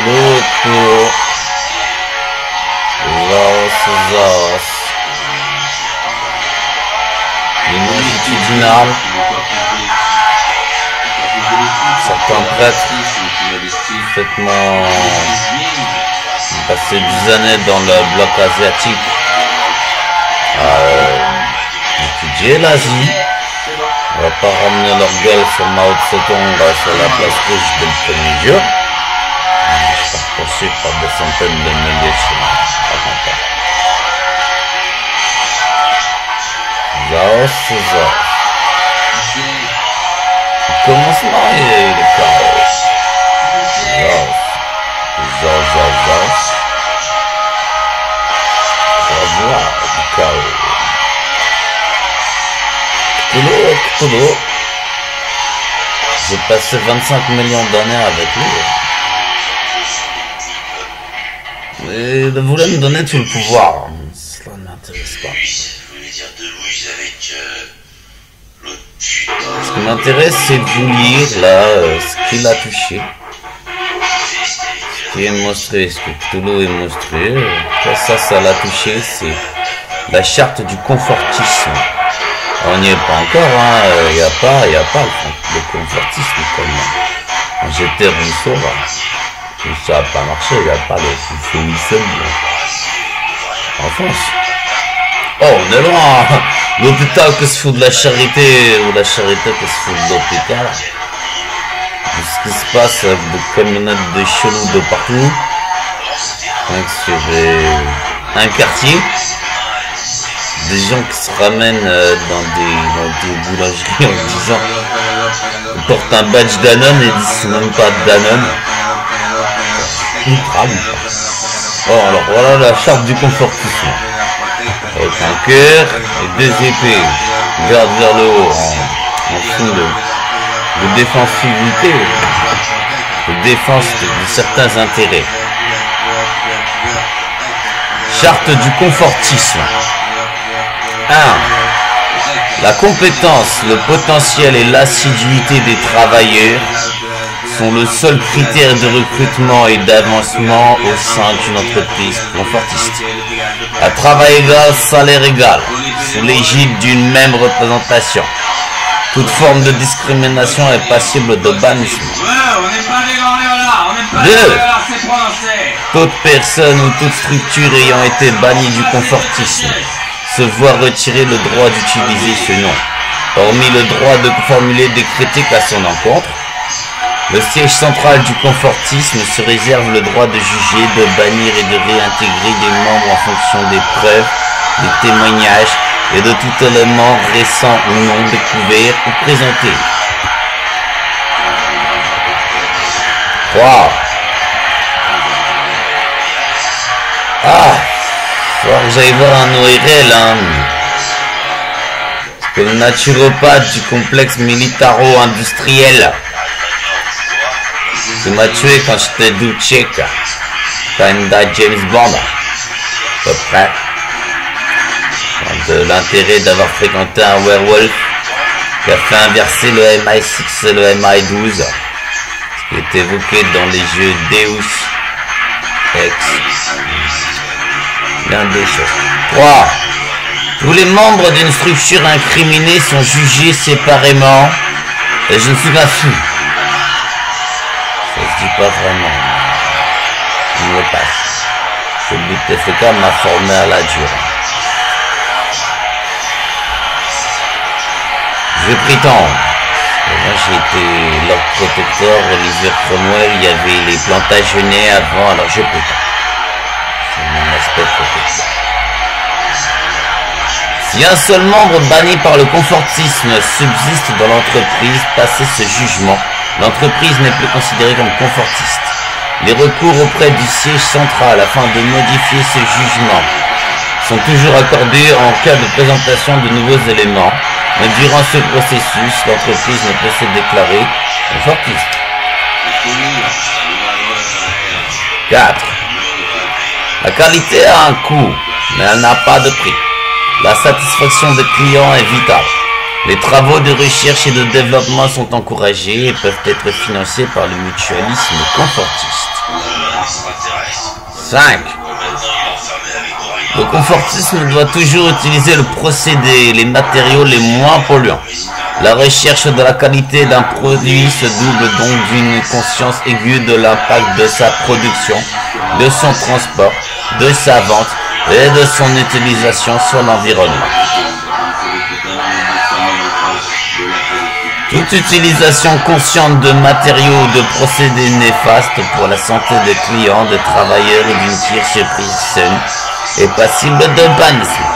Toulouse, Zaos. Longitudinal. Certains prêtres, parfaitement passé 10 années dans le bloc asiatique à étudier l'Asie. On va pas ramener leur gueule sur Mao Tse-tung sur la place rouge dès le premier jour. Je suis poursuivi par des centaines de milliers de chemins. Zaos. Le commencement est le chaos. Zaos. Revoir du chaos. Cthulhu. J'ai passé 25 millions d'années avec lui. Et il voulait me donner tout le pouvoir. Cela ne m'intéresse pas. Ce qui m'intéresse, c'est de vous lire là ce qu'il a touché. Ce qui est monstrueux, ce que Cthulhu est monstrueux. Ça l'a touché, c'est la charte du confortisme. On n'y est pas encore, hein. Il n'y a pas le confortisme comme quand j'étais Rousseau. Tout ça n'a pas marché, il n'y a pas le conformisme en France. Oh, on est loin. L'hôpital que se fout de la charité, ou la charité que se fout de l'hôpital. Ce qui se passe avec des camionnettes de chelous de partout. Sur un quartier. Des gens qui se ramènent dans des boulangeries en disant ils portent un badge Danone et disent même pas Danone. Oh, alors voilà la charte du confortisme. Avec un cœur et 2 épées. Garde vers le haut en fond de défensivité, de défense de certains intérêts. Charte du confortisme. 1. La compétence, le potentiel et l'assiduité des travailleurs sont le seul critère de recrutement et d'avancement au sein d'une entreprise confortiste. À travail égal, salaire égal, sous l'égide d'une même représentation. Toute forme de discrimination est passible de bannissement. 2. Toute personne ou toute structure ayant été bannie du confortisme se voit retirer le droit d'utiliser ce nom, hormis le droit de formuler des critiques à son encontre. Le siège central du confortisme se réserve le droit de juger, de bannir et de réintégrer des membres en fonction des preuves, des témoignages et de tout élément récent ou non découvert ou présenté. 3. Faut que j'aille voir un ORL, hein. C'est le naturopathe du complexe militaro-industriel qui m'a tué quand j'étais douché. Kinda James Bond, à peu près. De l'intérêt d'avoir fréquenté un werewolf qui a fait inverser le MI6 et le MI12, ce qui est évoqué dans les jeux Deus Ex. Bien des choses. 3. Tous les membres d'une structure incriminée sont jugés séparément et je ne suis pas fou. Ça se dit pas vraiment. Je me passe. Ce but TFK m'a formé à la dure. Je prétends. Moi j'ai été Lord Protector, Oliver Cromwell, il y avait les Plantagenets avant, alors je prétends. C'est mon aspect protecteur. Si un seul membre banni par le confortisme subsiste dans l'entreprise, passé ce jugement, l'entreprise n'est plus considérée comme confortiste. Les recours auprès du siège central afin de modifier ce jugement sont toujours accordés en cas de présentation de nouveaux éléments, mais durant ce processus, l'entreprise ne peut se déclarer confortiste. 4. La qualité a un coût, mais elle n'a pas de prix. La satisfaction des clients est vitale. Les travaux de recherche et de développement sont encouragés et peuvent être financés par le mutualisme confortiste. 5. Le confortisme doit toujours utiliser le procédé, les matériaux les moins polluants. La recherche de la qualité d'un produit se double donc d'une conscience aiguë de l'impact de sa production, de son transport, de sa vente et de son utilisation sur l'environnement. Toute utilisation consciente de matériaux ou de procédés néfastes pour la santé des clients, des travailleurs et d'une Kirche est passible de bannissement.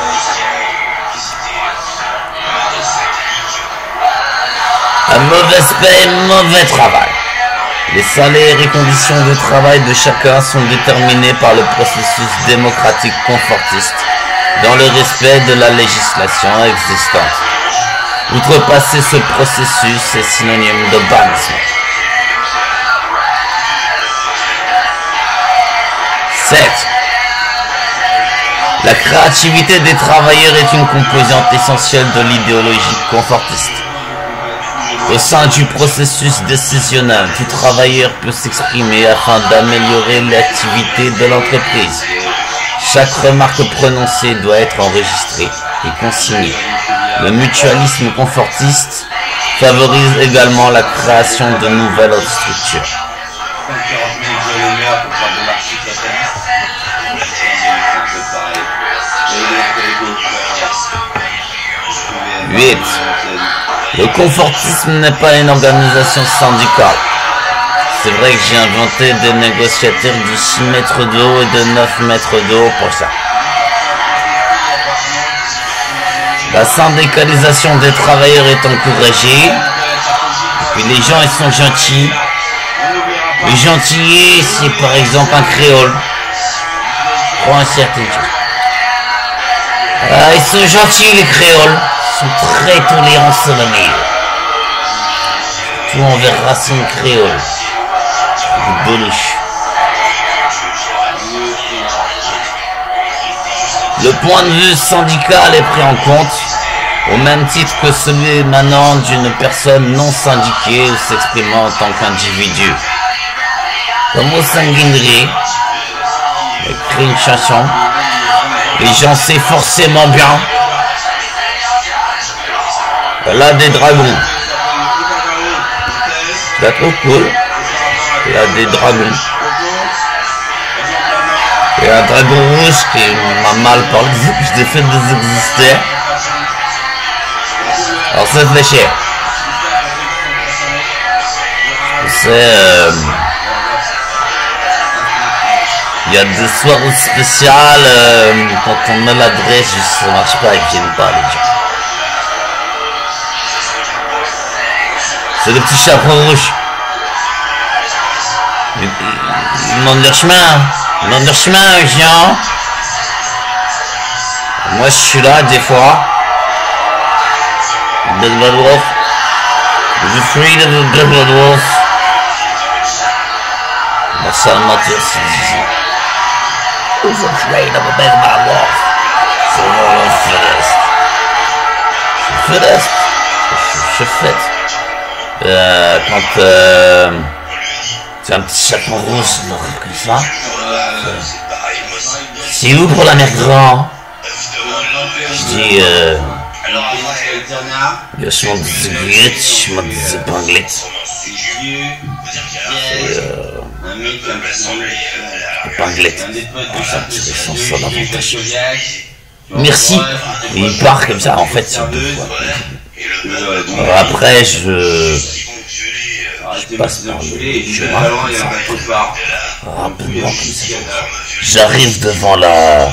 Un mauvais paie, mauvais travail. Les salaires et conditions de travail de chacun sont déterminés par le processus démocratique confortiste, dans le respect de la législation existante. Outrepasser ce processus est synonyme de bannissement. 7. La créativité des travailleurs est une composante essentielle de l'idéologie confortiste. Au sein du processus décisionnel, tout travailleur peut s'exprimer afin d'améliorer l'activité de l'entreprise. Chaque remarque prononcée doit être enregistrée et consignée. Le mutualisme confortiste favorise également la création de nouvelles structures. 8. Le confortisme n'est pas une organisation syndicale. C'est vrai que j'ai inventé des négociateurs de 6 mètres de haut et de 9 mètres de haut pour ça. La syndicalisation des travailleurs est encouragée. Et les gens, ils sont gentils. Les gentillés, c'est par exemple un créole. Pour un certain jour. Ils sont gentils, les créoles. Ils sont très tolérants sur la milieu. Tout envers racine créole. Des boluches. Le point de vue syndical est pris en compte, au même titre que celui émanant d'une personne non syndiquée ou s'exprimant en tant qu'individu. Comme au sanguinerie, écrit une chanson, les gens c'est forcément bien. Elle a des dragons. C'est trop cool. Il y a des dragons. Il y a un dragon rouge qui m'a mal parlé, je l'ai fait désister. Alors c'est fléché. C'est... il y a des soirées spéciales, quand on met l'adresse, ça marche pas, ils viennent pas les gens. C'est des petits chapeaux rouges. Ils demandent leur chemin. Ils demandent leur chemin, les gens. Moi, je suis là, des fois. Big Bad Wolf. The freedom of Big Bad Wolf. Marcel Mathieu, c'est disant. Who's afraid of a Big Bad Wolf? C'est le fittest. Je suis fittest. Je suis fit. Quand c'est un petit chapeau rouge comme ça. C'est où pour la mère grand? Je dis je m'en dis épinglette, je m'en dis épinglette. Épinglette. C'est sans ça l'avantage. Merci. Et il part comme ça, en fait, c'est deux fois. Après, je passe par le chemin, rapidement comme ça. J'arrive devant la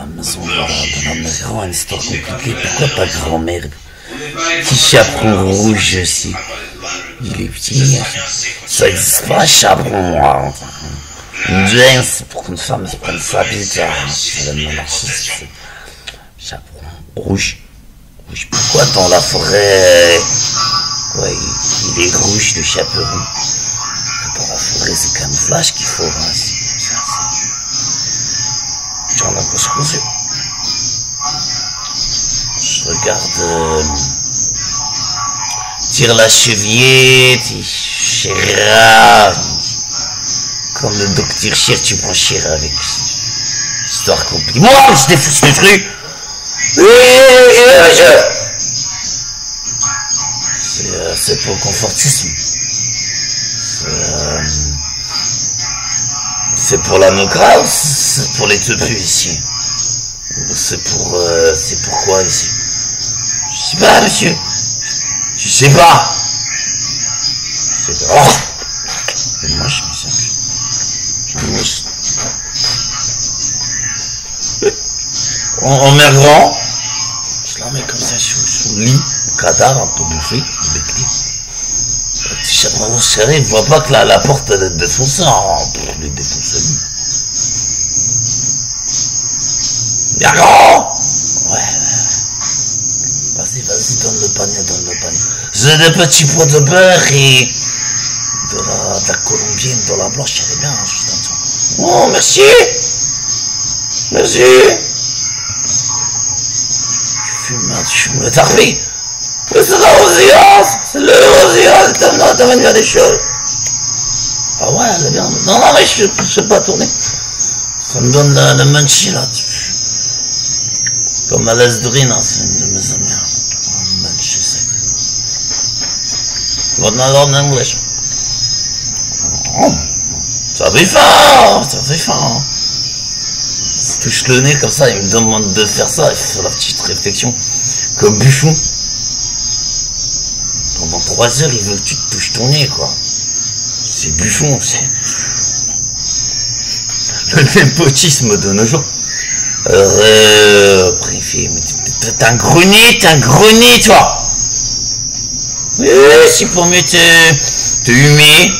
maison de la mère, une histoire compliquée. Pourquoi pas grand-mère? Petit chaperon rouge aussi. Il est petit. Ça existe pas, chaperon noir. Une jeans, pour qu'une femme se prenne sa bite. C'est le monarchiste. Chaperon rouge. Pourquoi dans la forêt, ouais, il est rouge le chaperon? Dans la forêt, c'est camouflage qu'il faut. Hein. J'en ai pas creusé. Je regarde. Tire la chevillée, Chéra. Comme le docteur Chir, tu prends Chir avec histoire compliquée. Moi, je défonce le truc. C'est pour le confortisme. C'est pour la mocra ou c'est pour les teufus ici? C'est pour quoi ici? Je sais pas, monsieur. Je sais pas. Oh. Moi, je me sens. En mer grand, je la mets comme ça sous le lit, au cadavre, un peu bouffé, becté. Le petit chaperon serré, il voit pas que la porte elle est défoncée. Oh, les défoncer. Bien grand. Ouais. Vas-y, donne le panier. J'ai des petits pots de beurre et de la colombienne, de la blanche, elle est bien, juste un temps. Oh, merci. Tu fumes le tarpé. Mais c'est la rosillance. C'est le rosillance. T'amènes bien des choses. Ah ouais, elle est bien. Non, mais je sais pas tourner. Ça me donne le munchie, là. Comme à l'Esdrine, hein, c'est une de mes amies. Un munchie sec. What not in English? Ça fait faim. Il touche le nez comme ça, il me demande de faire ça, il fait la petite réflexion. Comme Buffon. Pendant 3 heures, il veut que tu te touches ton nez, quoi. C'est Buffon, c'est le népotisme de nos jours. Après il fait, mais t'es un grenier, toi. Oui, c'est pour mieux te humer.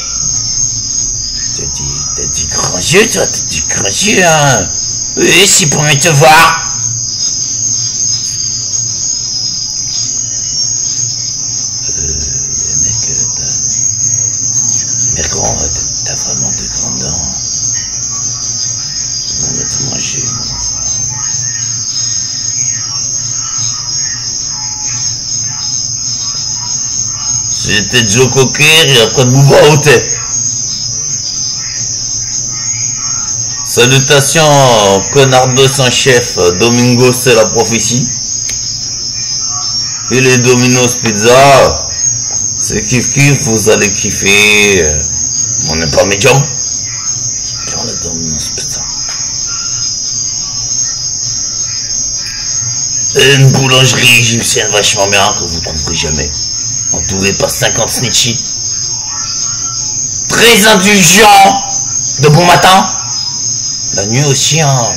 T'as dit grand yeux, toi, hein. Oui, c'est pour mieux te voir. Les mecs, t'as vraiment de grandes dents. On va te manger, mon enfant. J'étais Joe Cocker et après Bouba Hotel. Salutations, connardos en chef, Domingo c'est la prophétie. Et les Domino's Pizza, c'est kiff, vous allez kiffer. On n'est pas médium. Prends les Domino's Pizza. Et une boulangerie égyptienne vachement bien que vous trouverez jamais. Entouré par 50 snitchies. Très indulgent. De bon matin. La nuit aussi, hein.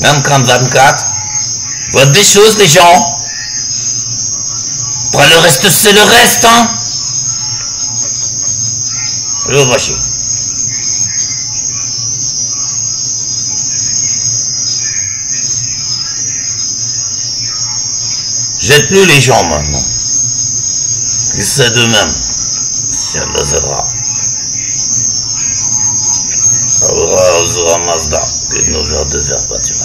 Même quand 24. Vote des choses, les gens. Après le reste, c'est le reste, hein. Je vais vacher. Jette plus les gens maintenant. Qu'ils c'est d'eux-mêmes. Si elle les aidera. Aura Mazda, que nos verres de verre pâture.